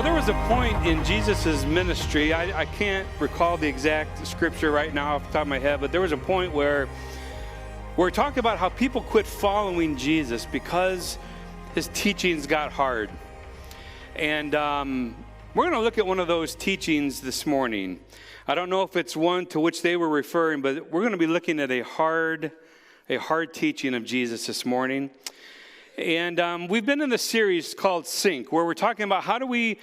There was a point in Jesus' ministry, I can't recall the exact scripture right now off the top of my head, but there was a point where it talked about how people quit following Jesus because his teachings got hard. And we're going to look at one of those teachings this morning. I don't know if it's one to which they were referring, but we're going to be looking at a hard teaching of Jesus this morning. And we've been in the series called Sync, where we're talking about how do we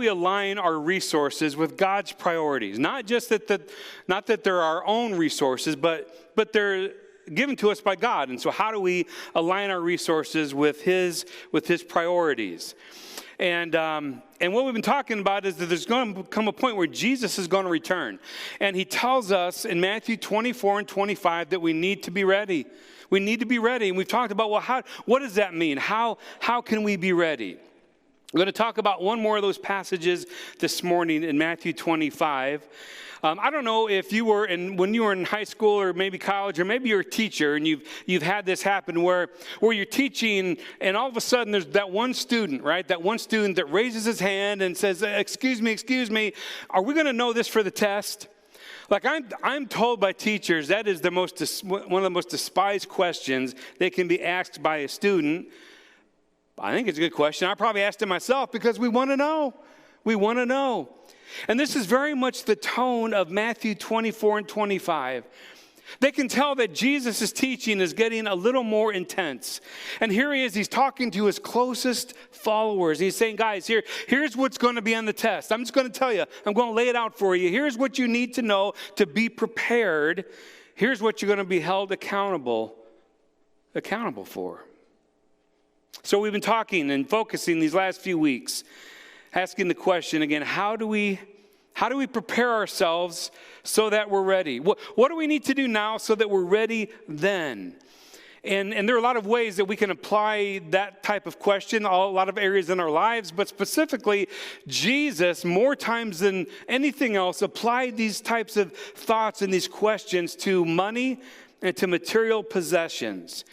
align our resources with God's priorities. Not just not that they're our own resources, but they're given to us by God. And so how do we align our resources with His priorities? And what we've been talking about is that there's going to come a point where Jesus is going to return. And He tells us in Matthew 24 and 25 that we need to be ready. We need to be ready. And we've talked about, what does that mean? How can we be ready? We're going to talk about one more of those passages this morning in Matthew 25. I don't know if when you were in high school or maybe college or maybe you're a teacher and you've had this happen where you're teaching and all of a sudden there's that one student, right? That one student that raises his hand and says, excuse me, are we going to know this for the test? Like I'm told by teachers that is one of the most despised questions that can be asked by a student. I think it's a good question. I probably asked it myself because we want to know. We want to know. And this is very much the tone of Matthew 24 and 25. They can tell that Jesus' teaching is getting a little more intense. And here he is, he's talking to his closest followers. He's saying, guys, here's what's going to be on the test. I'm just going to tell you, I'm going to lay it out for you. Here's what you need to know to be prepared. Here's what you're going to be held accountable for. So we've been talking and focusing these last few weeks, asking the question again, how do we prepare ourselves so that we're ready? What do we need to do now so that we're ready then? And there are a lot of ways that we can apply that type of question, a lot of areas in our lives, but specifically, Jesus, more times than anything else, applied these types of thoughts and these questions to money and to material possessions.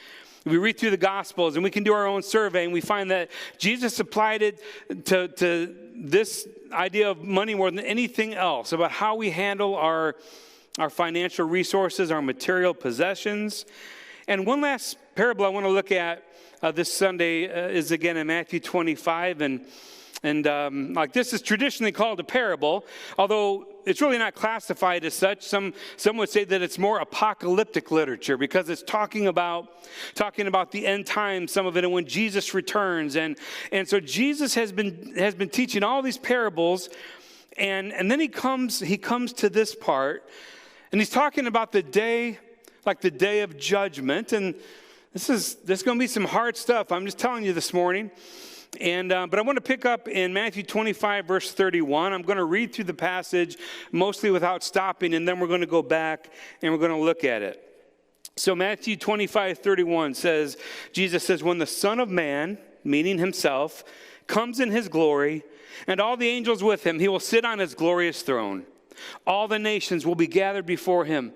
We read through the Gospels and we can do our own survey and we find that Jesus applied it to this idea of money more than anything else, about how we handle our financial resources, our material possessions. And one last parable I want to look at this Sunday is again in Matthew 25. And like this is traditionally called a parable, although it's really not classified as such. Some would say that it's more apocalyptic literature because it's talking about the end times, some of it, and when Jesus returns. And so Jesus has been teaching all these parables, and then he comes to this part, and he's talking about the day, like the day of judgment. And this is going to be some hard stuff. I'm just telling you this morning. But I want to pick up in Matthew 25, verse 31. I'm going to read through the passage mostly without stopping, and then we're going to go back and we're going to look at it. So Matthew 25, 31 says, Jesus says, when the Son of Man, meaning himself, comes in his glory, and all the angels with him, he will sit on his glorious throne. All the nations will be gathered before him.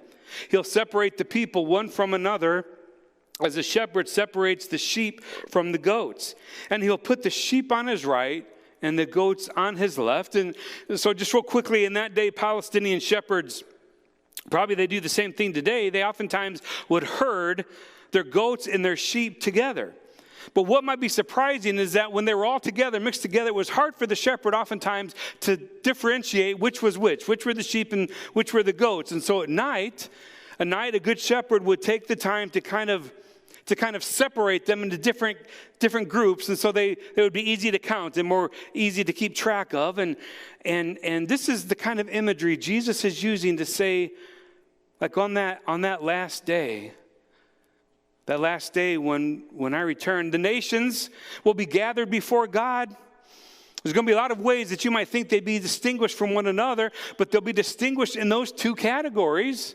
He'll separate the people one from another, as a shepherd separates the sheep from the goats. And he'll put the sheep on his right and the goats on his left. And so just real quickly, in that day, Palestinian shepherds, probably they do the same thing today. They oftentimes would herd their goats and their sheep together. But what might be surprising is that when they were all together, mixed together, it was hard for the shepherd oftentimes to differentiate which was which were the sheep and which were the goats. And so at night, a good shepherd would take the time to kind of separate them into different groups, and so they would be easy to count and more easy to keep track of. And this is the kind of imagery Jesus is using to say, like on that last day when I return, the nations will be gathered before God. There's going to be a lot of ways that you might think they'd be distinguished from one another, but they'll be distinguished in those two categories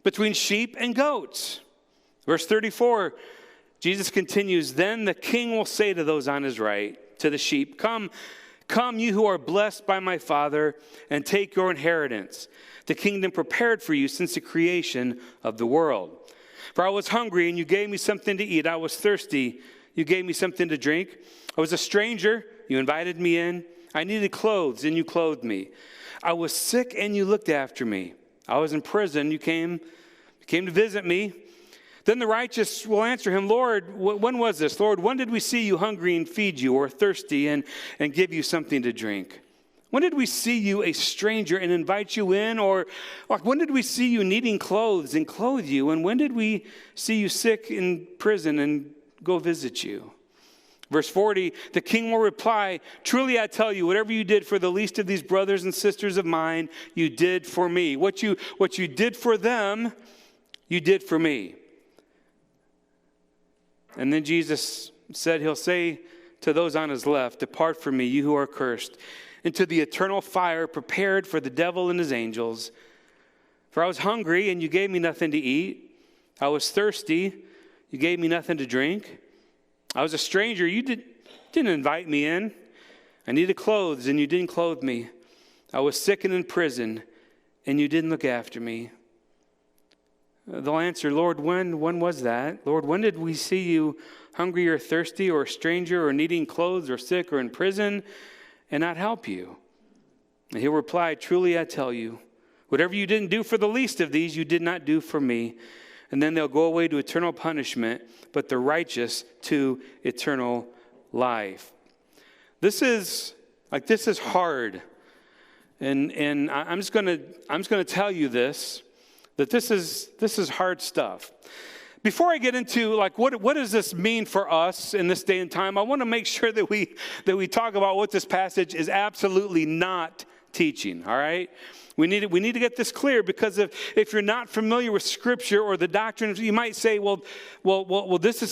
between sheep and goats. Verse 34, Jesus continues, then the king will say to those on his right, to the sheep, Come, you who are blessed by my Father, and take your inheritance, the kingdom prepared for you since the creation of the world. For I was hungry, and you gave me something to eat. I was thirsty, you gave me something to drink. I was a stranger, you invited me in. I needed clothes, and you clothed me. I was sick, and you looked after me. I was in prison, you came to visit me. Then the righteous will answer him, Lord, when was this? Lord, when did we see you hungry and feed you, or thirsty and give you something to drink? When did we see you a stranger and invite you in? Or when did we see you needing clothes and clothe you? And when did we see you sick in prison and go visit you? Verse 40, the king will reply, truly I tell you, whatever you did for the least of these brothers and sisters of mine, you did for me. What you did for them, you did for me. And then Jesus said, he'll say to those on his left, depart from me, you who are cursed, into the eternal fire prepared for the devil and his angels. For I was hungry, and you gave me nothing to eat. I was thirsty, you gave me nothing to drink. I was a stranger, you didn't invite me in. I needed clothes, and you didn't clothe me. I was sick and in prison, and you didn't look after me. They'll answer, Lord, when was that? Lord, when did we see you hungry or thirsty or a stranger or needing clothes or sick or in prison and not help you? And he'll reply, truly I tell you, whatever you didn't do for the least of these, you did not do for me. And then they'll go away to eternal punishment, but the righteous to eternal life. This is hard. And I'm just gonna tell you this, that this is hard stuff. Before I get into what does this mean for us in this day and time, I want to make sure that we talk about what this passage is absolutely not teaching. All right, we need to get this clear, because if you're not familiar with Scripture or the doctrine, you might say, well, this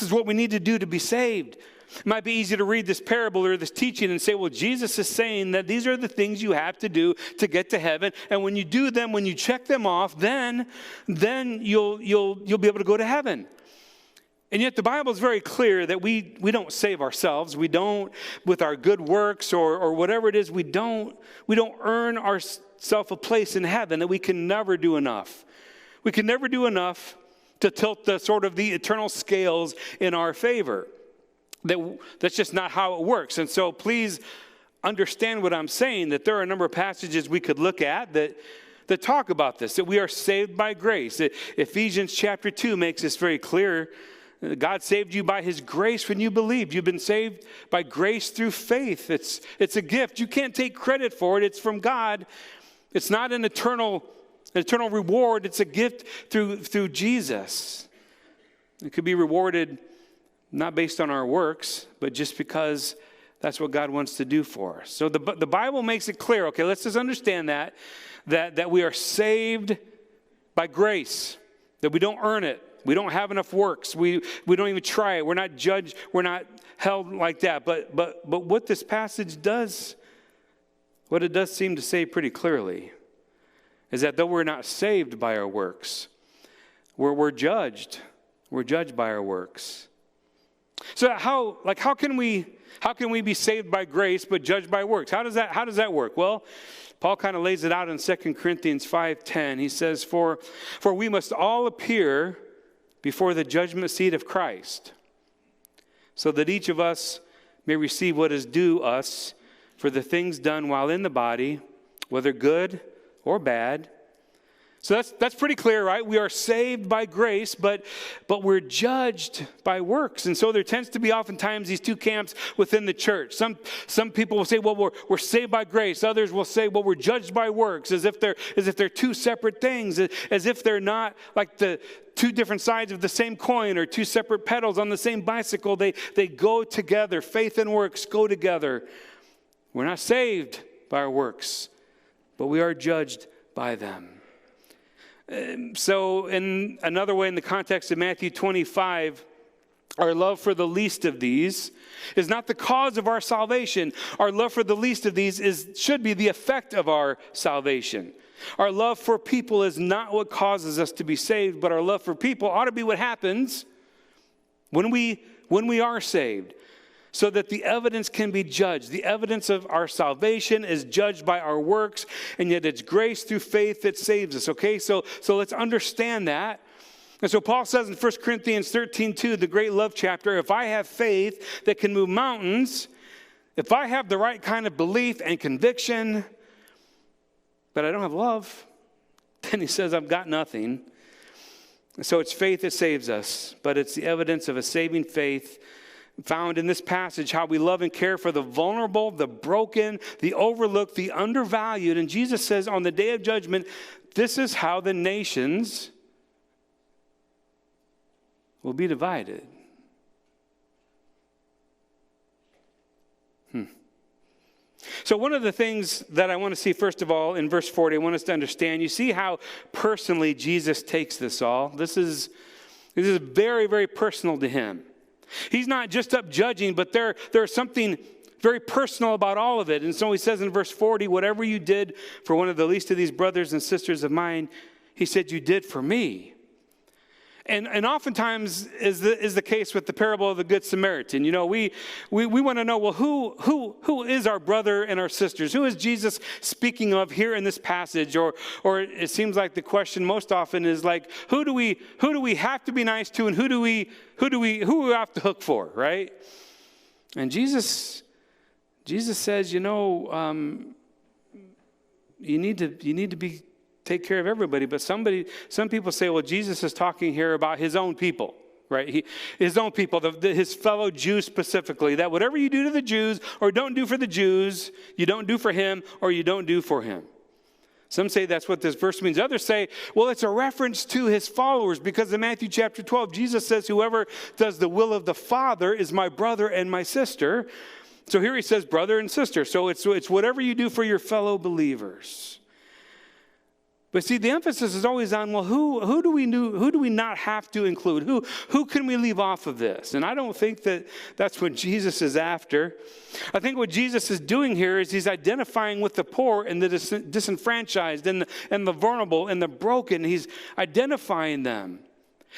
is what we need to do to be saved. It might be easy to read this parable or this teaching and say, well, Jesus is saying that these are the things you have to do to get to heaven, and when you do them, when you check them off, then you'll be able to go to heaven. And yet the Bible is very clear that we don't save ourselves. We don't, with our good works or whatever it is, we don't earn ourselves a place in heaven, that we can never do enough. We can never do enough to tilt the eternal scales in our favor. That's just not how it works. And so please understand what I'm saying, that there are a number of passages we could look at that talk about this, that we are saved by grace. Ephesians chapter 2 makes this very clear. God saved you by his grace when you believed. You've been saved by grace through faith. It's a gift. You can't take credit for it. It's from God. It's not an eternal reward. It's a gift through Jesus. It could be rewarded not based on our works, but just because that's what God wants to do for us. So the Bible makes it clear. Okay, let's just understand that we are saved by grace, that we don't earn it. We don't have enough works. We don't even try it. We're not judged. We're not held like that. But what this passage does, what it does seem to say pretty clearly, is that though we're not saved by our works, we're judged. We're judged by our works. So how can we be saved by grace but judged by works? How does that work? Well, Paul kind of lays it out in 2 Corinthians 5:10. He says, for we must all appear before the judgment seat of Christ, so that each of us may receive what is due us for the things done while in the body, whether good or bad. So that's pretty clear, right? We are saved by grace, but we're judged by works. And so there tends to be oftentimes these two camps within the church. Some people will say, well, we're saved by grace. Others will say, well, we're judged by works, as if they're two separate things, as if they're not like the two different sides of the same coin or two separate pedals on the same bicycle. They go together. Faith and works go together. We're not saved by our works, but we are judged by them. So in another way, in the context of Matthew 25, our love for the least of these is not the cause of our salvation. Our love for the least of these should be the effect of our salvation. Our love for people is not what causes us to be saved, but our love for people ought to be what happens when we are saved, so that the evidence can be judged. The evidence of our salvation is judged by our works, and yet it's grace through faith that saves us, okay? So let's understand that. And so Paul says in 1 Corinthians 13:2, the great love chapter, if I have faith that can move mountains, If I have the right kind of belief and conviction, but I don't have love, then he says, I've got nothing. And so it's faith that saves us, but it's the evidence of a saving faith found in this passage, how we love and care for the vulnerable, the broken, the overlooked, the undervalued. And Jesus says on the day of judgment, this is how the nations will be divided. So one of the things that I want to see, first of all, in verse 40, I want us to understand, you see how personally Jesus takes this all. This is very, very personal to him. He's not just up judging, but there's something very personal about all of it. And so he says in verse 40, whatever you did for one of the least of these brothers and sisters of mine, he said, you did for me. And oftentimes is the case with the parable of the Good Samaritan. You know, we want to know, well, who is our brother and our sisters? Who is Jesus speaking of here in this passage? Or it seems like the question most often is like, who do we have to be nice to, and who do we have to hook for, right? And Jesus says, you know, you need to be take care of everybody. But some people say, well, Jesus is talking here about his own people, right? His own people, his fellow Jews specifically, that whatever you do to the Jews or don't do for the Jews, you don't do for him or you don't do for him. Some say that's what this verse means. Others say, well, it's a reference to his followers, because in Matthew chapter 12, Jesus says, whoever does the will of the Father is my brother and my sister. So here he says brother and sister. So it's whatever you do for your fellow believers. But see, the emphasis is always on, well, who do we not have to include? Who can we leave off of this? And I don't think that's what Jesus is after. I think what Jesus is doing here is he's identifying with the poor and the disenfranchised and the vulnerable and the broken. He's identifying them.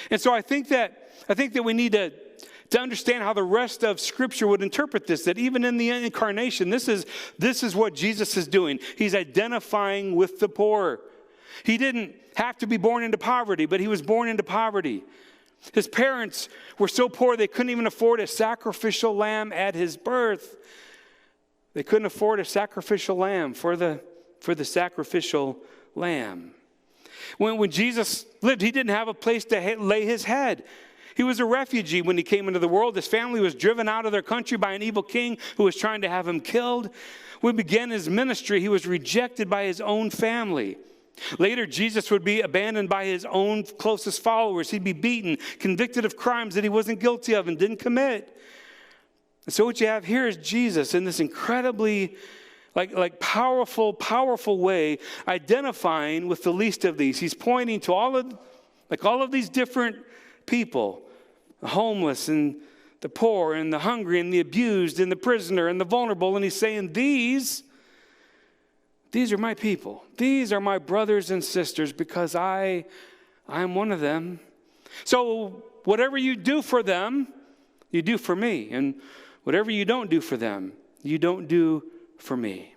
And so I think that we need to understand how the rest of Scripture would interpret this, that even in the incarnation, this is what Jesus is doing. He's identifying with the poor. He didn't have to be born into poverty, but he was born into poverty. His parents were so poor they couldn't even afford a sacrificial lamb at his birth. They couldn't afford a sacrificial lamb for the sacrificial lamb. When Jesus lived, he didn't have a place to lay his head. He was a refugee when he came into the world. His family was driven out of their country by an evil king who was trying to have him killed. When he began his ministry, he was rejected by his own family. Later, Jesus would be abandoned by his own closest followers. He'd be beaten, convicted of crimes that he wasn't guilty of and didn't commit. And so what you have here is Jesus in this incredibly like powerful way, identifying with the least of these. He's pointing to all of these different people, the homeless and the poor and the hungry and the abused and the prisoner and the vulnerable. And he's saying, these are my people. These are my brothers and sisters, because I am one of them. So whatever you do for them, you do for me. And whatever you don't do for them, you don't do for me.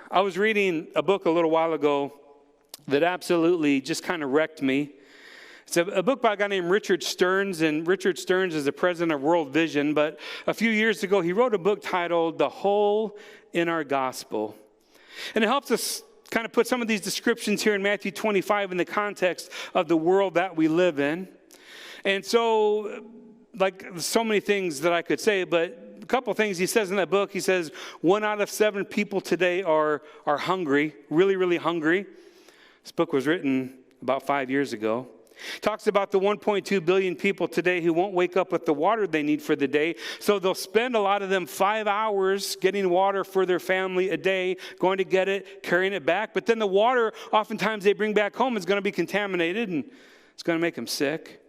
I was reading a book a little while ago that absolutely just kind of wrecked me. It's a book by a guy named Richard Stearns, and Richard Stearns is the president of World Vision. But a few years ago, he wrote a book titled The Hole in Our Gospel. And it helps us kind of put some of these descriptions here in Matthew 25 in the context of the world that we live in. And so, like so many things that I could say, but a couple of things he says in that book. He says 1 out of 7 people today are hungry, really, really hungry. This book was written about 5 years ago. Talks about the 1.2 billion people today who won't wake up with the water they need for the day. So they'll spend, a lot of them, 5 hours getting water for their family a day, going to get it, carrying it back. But then the water, oftentimes they bring back home, is going to be contaminated and it's going to make them sick.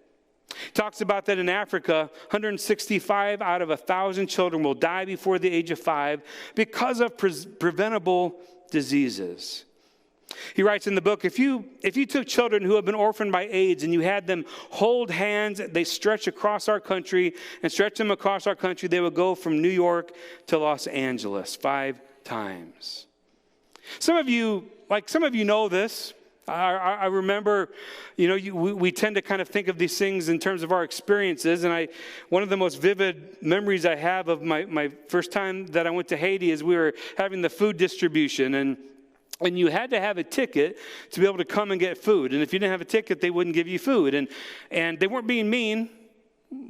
Talks about that in Africa, 165 out of 1,000 children will die before the age of 5 because of preventable diseases. He writes in the book, if you took children who have been orphaned by AIDS and you had them hold hands, they stretch across our country, and stretch them across our country, they would go from New York to Los Angeles 5 times. Some of you know this. I remember, we tend to kind of think of these things in terms of our experiences. And one of the most vivid memories I have of my first time that I went to Haiti is we were having the food distribution. And you had to have a ticket to be able to come and get food. And if you didn't have a ticket, they wouldn't give you food. And they weren't being mean.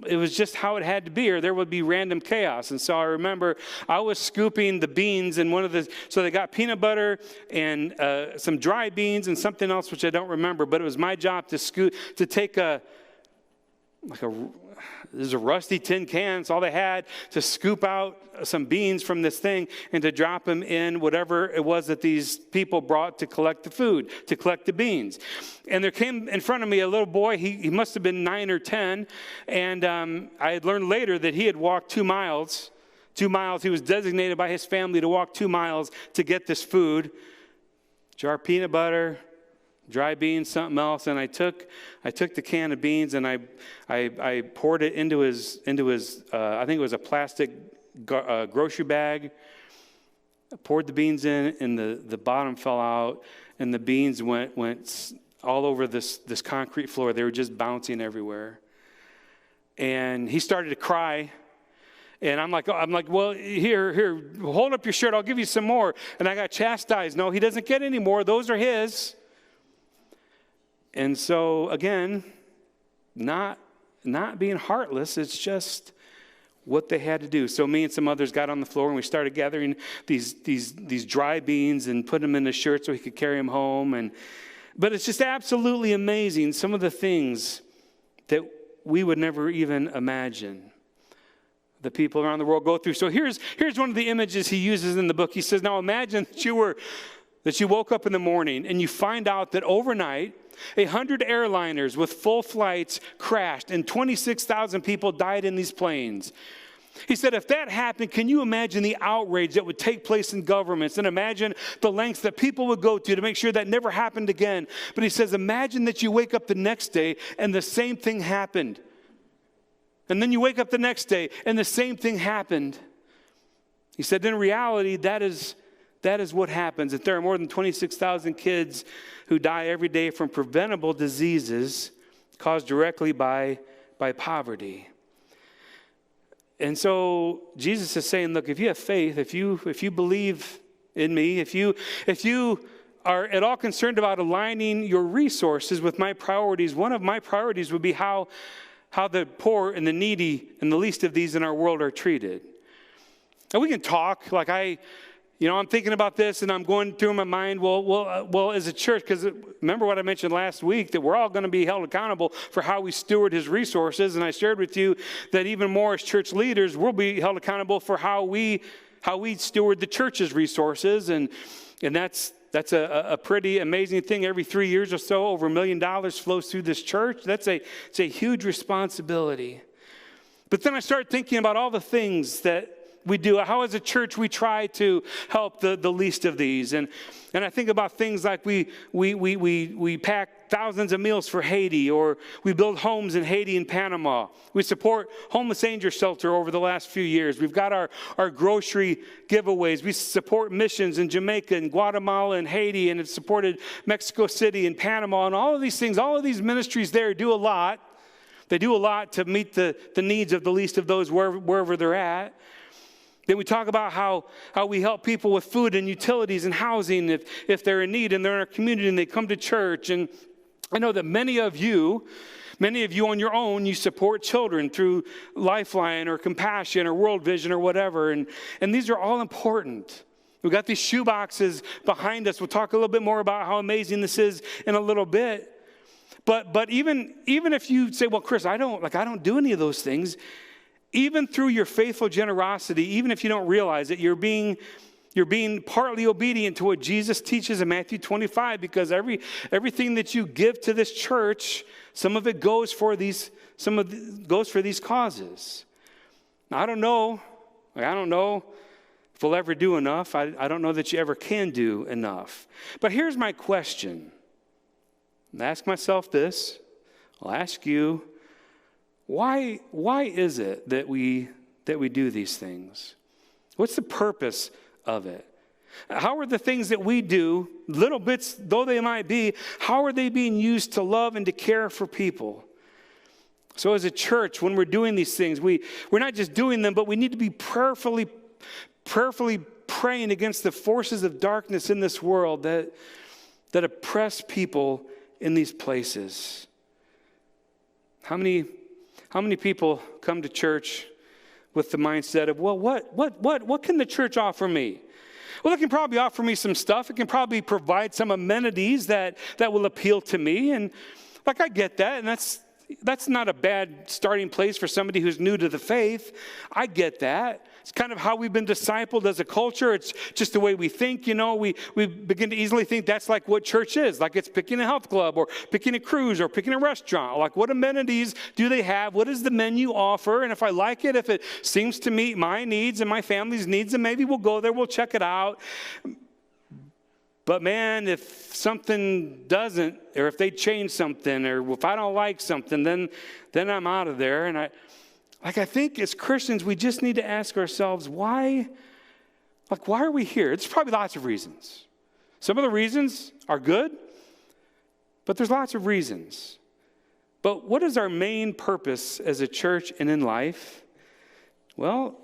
It was just how it had to be, or there would be random chaos. And so I remember I was scooping the beans, and so they got peanut butter and some dry beans and something else, which I don't remember, but it was my job to take this is a rusty tin can. It's all they had, to scoop out some beans from this thing and to drop them in whatever it was that these people brought to collect the food, to collect the beans. And there came in front of me a little boy. He must have been 9 or 10. And I had learned later that he had walked 2 miles. 2 miles. He was designated by his family to walk 2 miles to get this food. Jar of peanut butter, dry beans, something else, and I took the can of beans and I poured it into his I think it was a plastic grocery bag. I poured the beans in, and the bottom fell out, and the beans went all over this concrete floor. They were just bouncing everywhere, and he started to cry. And I'm like, well, here, hold up your shirt. I'll give you some more. And I got chastised. No, he doesn't get any more. Those are his. And so, again, not being heartless, it's just what they had to do. So me and some others got on the floor, and we started gathering these dry beans and put them in the shirt so he could carry them home. But it's just absolutely amazing, some of the things that we would never even imagine the people around the world go through. So here's one of the images he uses in the book. He says, now imagine that you woke up in the morning and you find out that overnight 100 airliners with full flights crashed and 26,000 people died in these planes. He said, if that happened, can you imagine the outrage that would take place in governments, and imagine the lengths that people would go to make sure that never happened again. But he says, imagine that you wake up the next day and the same thing happened. And then you wake up the next day and the same thing happened. He said, in reality, that is what happens. That there are more than 26,000 kids who die every day from preventable diseases caused directly by poverty. And so Jesus is saying, look, if you have faith, if you believe in me, if you are at all concerned about aligning your resources with my priorities, one of my priorities would be how the poor and the needy and the least of these in our world are treated. And we can talk like I'm thinking about this and I'm going through my mind, well, as a church, because remember what I mentioned last week, that we're all going to be held accountable for how we steward his resources. And I shared with you that even more as church leaders, we'll be held accountable for how we steward the church's resources. And that's a pretty amazing thing. Every 3 years or so, over $1 million flows through this church. It's a huge responsibility. But then I started thinking about all the things that we do, how as a church we try to help the least of these. And I think about things like we pack thousands of meals for Haiti, or we build homes in Haiti and Panama. We support Homeless Angel Shelter over the last few years. We've got our grocery giveaways. We support missions in Jamaica and Guatemala and Haiti, and have supported Mexico City and Panama. And all of these things, all of these ministries there do a lot. They do a lot to meet the needs of the least of those wherever they're at. Then we talk about how we help people with food and utilities and housing if they're in need and they're in our community and they come to church. And I know that many of you on your own, you support children through Lifeline or Compassion or World Vision or whatever. And these are all important. We've got these shoe boxes behind us. We'll talk a little bit more about how amazing this is in a little bit. But even if you say, well, Chris, I don't do any of those things. Even through your faithful generosity, even if you don't realize it, you're being partly obedient to what Jesus teaches in Matthew 25, because everything that you give to this church, some of it goes for these causes. Now, I don't know if we'll ever do enough. I don't know that you ever can do enough. But here's my question. I'll ask myself this. I'll ask you. Why is it that we do these things? What's the purpose of it? How are the things that we do, little bits though they might be, how are they being used to love and to care for people? So as a church, when we're doing these things, we're not just doing them, but we need to be prayerfully praying against the forces of darkness in this world that oppress people in these places. How many people come to church with the mindset of, well, what can the church offer me? Well, it can probably offer me some stuff. It can probably provide some amenities that will appeal to me. And like, I get that. And that's not a bad starting place for somebody who's new to the faith. I get that. It's kind of how we've been discipled as a culture. It's just the way we think, We begin to easily think that's like what church is. Like it's picking a health club or picking a cruise or picking a restaurant. Like what amenities do they have? What does the menu offer? And if I like it, if it seems to meet my needs and my family's needs, then maybe we'll go there, we'll check it out. But man, if something doesn't, or if they change something, or if I don't like something, then I'm out of there. And I think as Christians, we just need to ask ourselves, why are we here? There's probably lots of reasons. Some of the reasons are good, but there's lots of reasons. But what is our main purpose as a church and in life? Well,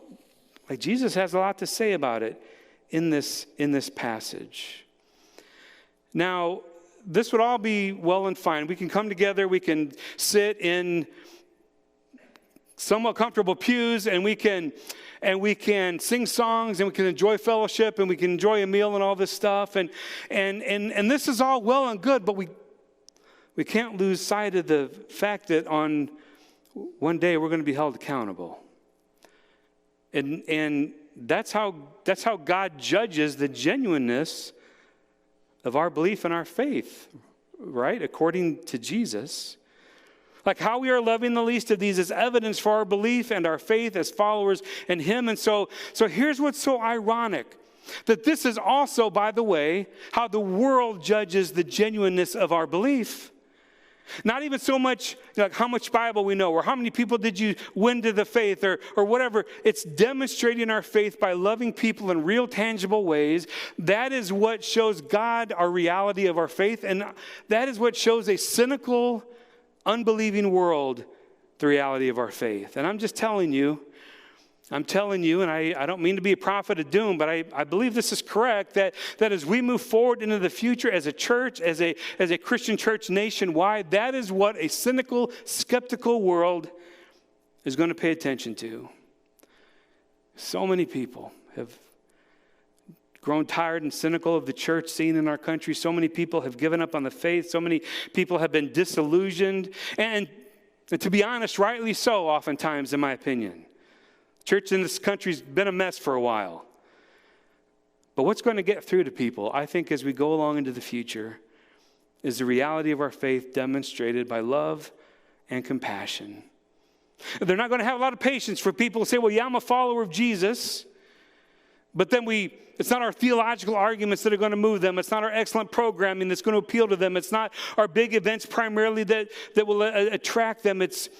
like Jesus has a lot to say about it in this passage. Now, this would all be well and fine. We can come together, we can sit in somewhat comfortable pews, and we can sing songs, and we can enjoy fellowship, and we can enjoy a meal and all this stuff. And this is all well and good, but we can't lose sight of the fact that on one day we're going to be held accountable. And that's how God judges the genuineness of our belief and our faith, right? According to Jesus. Like how we are loving the least of these is evidence for our belief and our faith as followers in Him. And so here's what's so ironic. That this is also, by the way, how the world judges the genuineness of our belief. Not even so much like how much Bible we know or how many people did you win to the faith or whatever. It's demonstrating our faith by loving people in real tangible ways. That is what shows God our reality of our faith. And that is what shows a cynical, unbelieving world the reality of our faith. And I'm telling you, and I don't mean to be a prophet of doom, but I believe this is correct, that as we move forward into the future as a church, as a Christian church nationwide, that is what a cynical, skeptical world is going to pay attention to. So many people have grown tired and cynical of the church scene in our country. So many people have given up on the faith. So many people have been disillusioned. And to be honest, rightly so oftentimes, in my opinion. Church in this country's been a mess for a while. But what's going to get through to people, I think, as we go along into the future, is the reality of our faith demonstrated by love and compassion. They're not going to have a lot of patience for people who say, well, yeah, I'm a follower of Jesus. But then it's not our theological arguments that are going to move them. It's not our excellent programming that's going to appeal to them. It's not our big events primarily that will attract them. It's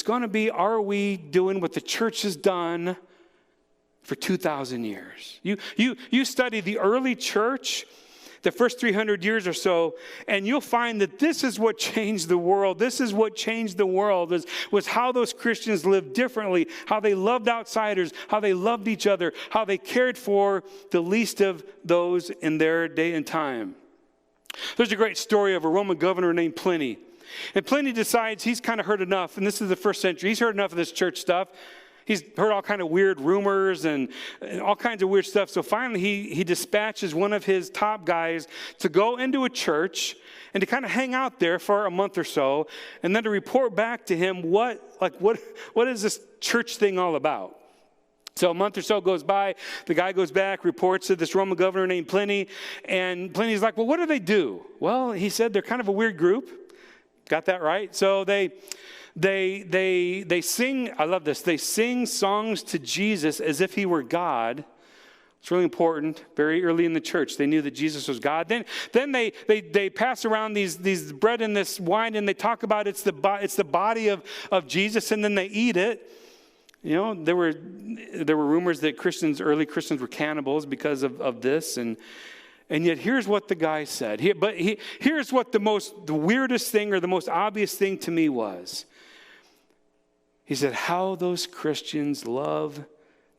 going to be, are we doing what the church has done for 2,000 years? You study the early church, the first 300 years or so, and you'll find that this is what changed the world. This is what changed the world, was how those Christians lived differently, how they loved outsiders, how they loved each other, how they cared for the least of those in their day and time. There's a great story of a Roman governor named Pliny. And Pliny decides he's kind of heard enough, and this is the first century. He's heard enough of this church stuff. He's heard all kind of weird rumors and all kinds of weird stuff. So finally he dispatches one of his top guys to go into a church and to kind of hang out there for a month or so, and then to report back to him what is this church thing all about. So a month or so goes by, the guy goes back, reports to this Roman governor named Pliny, and Pliny's like, well, what do they do? Well, he said they're kind of a weird group. Got that right? So they sing, I love this, they sing songs to Jesus as if he were God. It's really important. Very early in the church, they knew that Jesus was God. Then they pass around these bread and this wine, and they talk about it's the body of Jesus, and then they eat it. You know, there were rumors that early Christians were cannibals because of this, and yet here's what the guy said. Here's what the weirdest thing or the most obvious thing to me was. He said, how those Christians love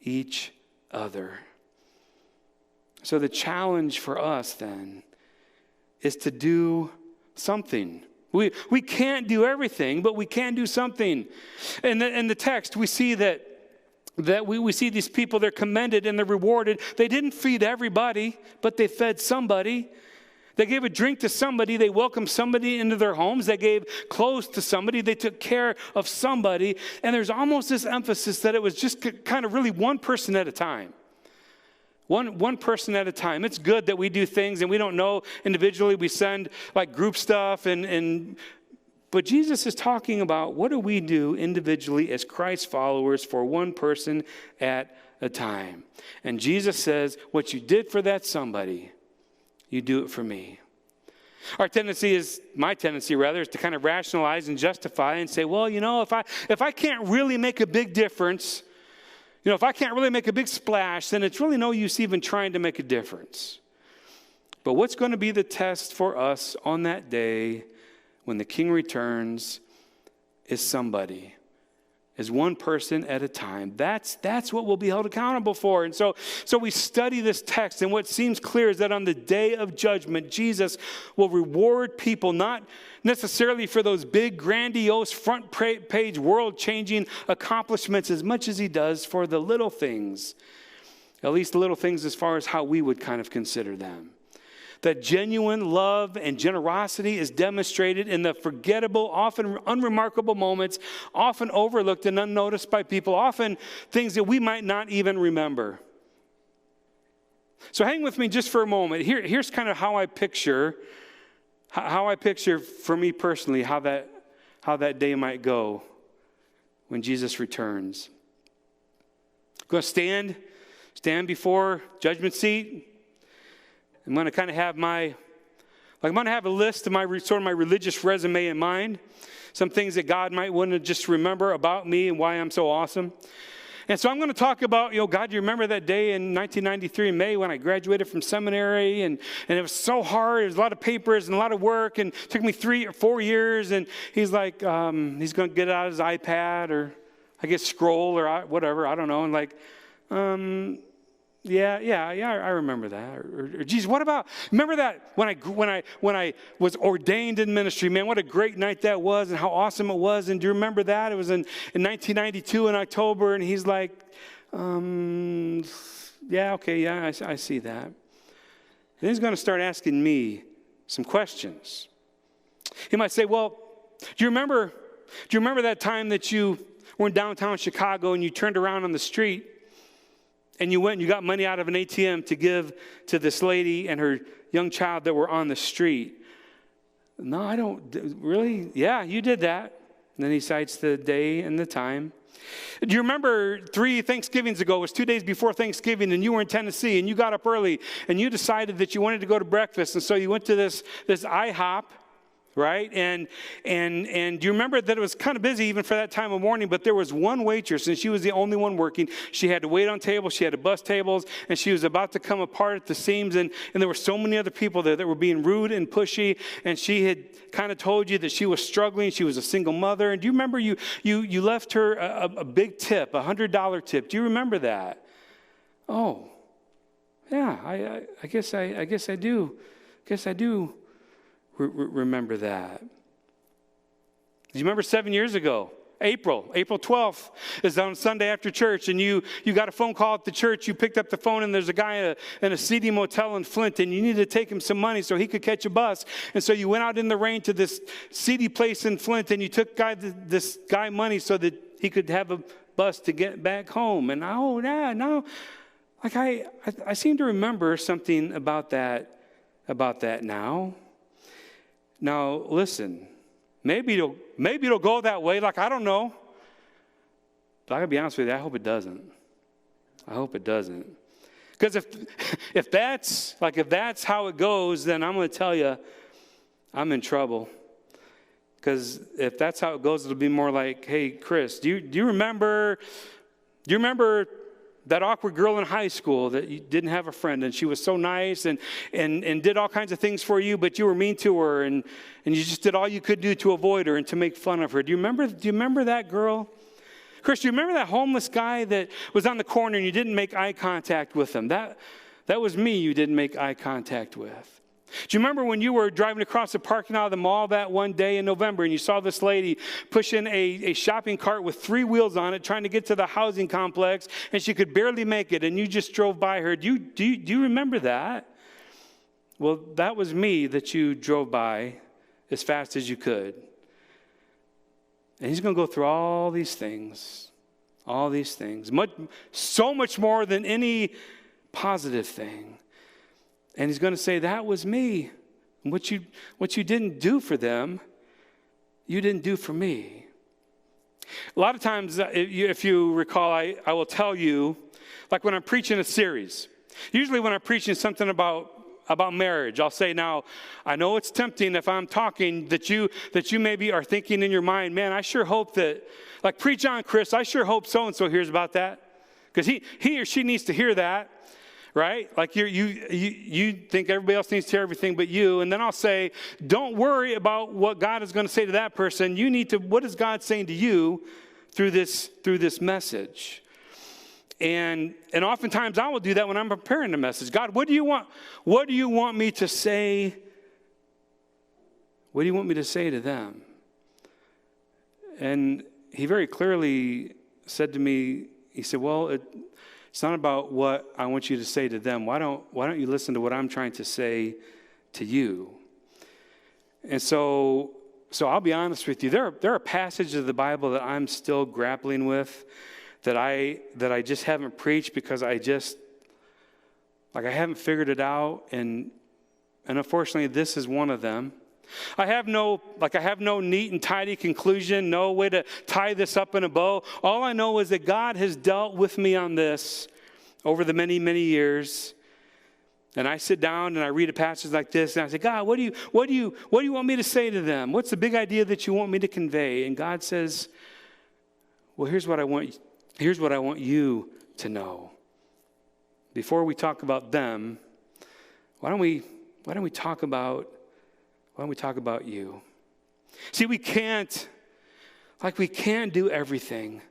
each other. So the challenge for us then is to do something. We can't do everything, but we can do something. In the text, we see that we see these people, they're commended and they're rewarded. They didn't feed everybody, but they fed somebody. They gave a drink to somebody. They welcomed somebody into their homes. They gave clothes to somebody. They took care of somebody. And there's almost this emphasis that it was just kind of really one person at a time. One person at a time. It's good that we do things and we don't know individually. We send like group stuff but Jesus is talking about what do we do individually as Christ followers for one person at a time. And Jesus says, what you did for that somebody, you do it for me. My tendency is to kind of rationalize and justify and say, well, you know, if I can't really make a big difference, you know, if I can't really make a big splash, then it's really no use even trying to make a difference. But what's going to be the test for us on that day when the King returns is somebody, is one person at a time. That's what we'll be held accountable for. And so we study this text, and what seems clear is that on the day of judgment, Jesus will reward people, not necessarily for those big, grandiose, front page, world-changing accomplishments as much as he does for the little things, at least the little things as far as how we would kind of consider them. That genuine love and generosity is demonstrated in the forgettable, often unremarkable moments, often overlooked and unnoticed by people, often things that we might not even remember. So hang with me just for a moment. Here's kind of how I picture for me personally how that day might go when Jesus returns. I'm going to stand before judgment seat. I'm going to kind of have a list of my religious resume in mind. Some things that God might want to just remember about me and why I'm so awesome. And so I'm going to talk about, God, you remember that day in 1993 in May when I graduated from seminary and it was so hard. There was a lot of papers and a lot of work and it took me 3 or 4 years. And he's like, he's going to get out his iPad or I guess scroll or whatever. I don't know. And Yeah, I remember that. Or geez, what about, remember that when I was ordained in ministry, man, what a great night that was and how awesome it was. And do you remember that? It was in 1992 in October, and he's like, I see that. And he's going to start asking me some questions. He might say, well, do you remember that time that you were in downtown Chicago and you turned around on the street and you went and you got money out of an ATM to give to this lady and her young child that were on the street? No, I don't. Really? Yeah, you did that. And then he cites the day and the time. Do you remember 3 Thanksgivings ago, it was 2 days before Thanksgiving, and you were in Tennessee, and you got up early, and you decided that you wanted to go to breakfast, and so you went to this IHOP, right? And do you remember that it was kind of busy even for that time of morning, but there was one waitress, and she was the only one working. She had to wait on tables, she had to bus tables, and she was about to come apart at the seams, and there were so many other people there that were being rude and pushy, and she had kind of told you that she was struggling. She was a single mother, and do you remember you left her a big tip, $100 tip? Do you remember that? Oh, yeah, I guess I do. Remember that. Do you remember 7 years ago? April 12th is on Sunday after church, and you got a phone call at the church. You picked up the phone, and there's a guy in a seedy motel in Flint, and you needed to take him some money so he could catch a bus. And so you went out in the rain to this seedy place in Flint, and you took this guy money so that he could have a bus to get back home. And like I seem to remember something about that now. Now, listen, maybe it'll go that way. Like, I don't know. But I gotta be honest with you, I hope it doesn't. Because if that's how it goes, then I'm gonna tell you, I'm in trouble. Because if that's how it goes, it'll be more like, hey, Chris, do you remember Do you remember that awkward girl in high school that you didn't have a friend, and she was so nice and did all kinds of things for you, but you were mean to her, and you just did all you could do to avoid her and to make fun of her? Do you remember that girl? Chris, do you remember that homeless guy that was on the corner and you didn't make eye contact with him? That was me you didn't make eye contact with. Do you remember when you were driving across the parking lot of the mall that one day in November and you saw this lady pushing a shopping cart with 3 wheels on it trying to get to the housing complex, and she could barely make it, and you just drove by her? Do you remember that? Well, that was me that you drove by as fast as you could. And he's going to go through all these things, so much more than any positive thing. And he's going to say, that was me. And what you didn't do for them, you didn't do for me. A lot of times, if you recall, I will tell you, like when I'm preaching a series, usually when I'm preaching something about marriage, I'll say, now, I know it's tempting if I'm talking that you maybe are thinking in your mind, man, I sure hope that, like, preach on, Chris, I sure hope so-and-so hears about that. Because he or she needs to hear that. Right? Like you think everybody else needs to hear everything but you. And then I'll say, don't worry about what God is going to say to that person. You need to, what is God saying to you through this message? And oftentimes I will do that when I'm preparing the message. God, what do you want me to say? What do you want me to say to them? And he very clearly said to me, he said, well, it's not about what I want you to say to them. Why don't you listen to what I'm trying to say to you? And so I'll be honest with you. There are passages of the Bible that I'm still grappling with, that I just haven't preached because I haven't figured it out. And unfortunately, this is one of them. I have no neat and tidy conclusion, no way to tie this up in a bow. All I know is that God has dealt with me on this over the many, many years. And I sit down and I read a passage like this and I say, God, what do you want me to say to them? What's the big idea that you want me to convey? And God says, well, here's what I want you to know. Before we talk about them, why don't we talk about you? See, we can't do everything,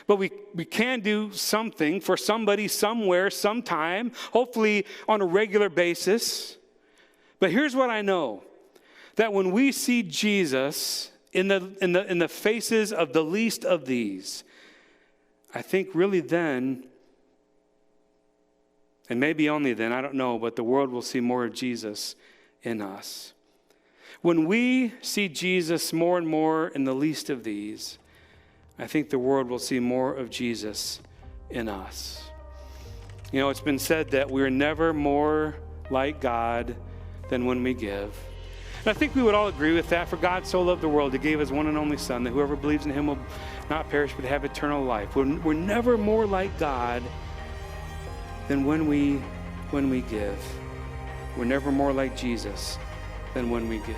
but we can do something for somebody, somewhere, sometime, hopefully on a regular basis. But here's what I know, that when we see Jesus in the faces of the least of these, I think really then, and maybe only then, I don't know, but the world will see more of Jesus in us. When we see Jesus more and more in the least of these, I think the world will see more of Jesus in us. You know, it's been said that we're never more like God than when we give. And I think we would all agree with that. For God so loved the world, he gave his one and only Son, that whoever believes in him will not perish but have eternal life. We're never more like God than when we give. We're never more like Jesus than when we give.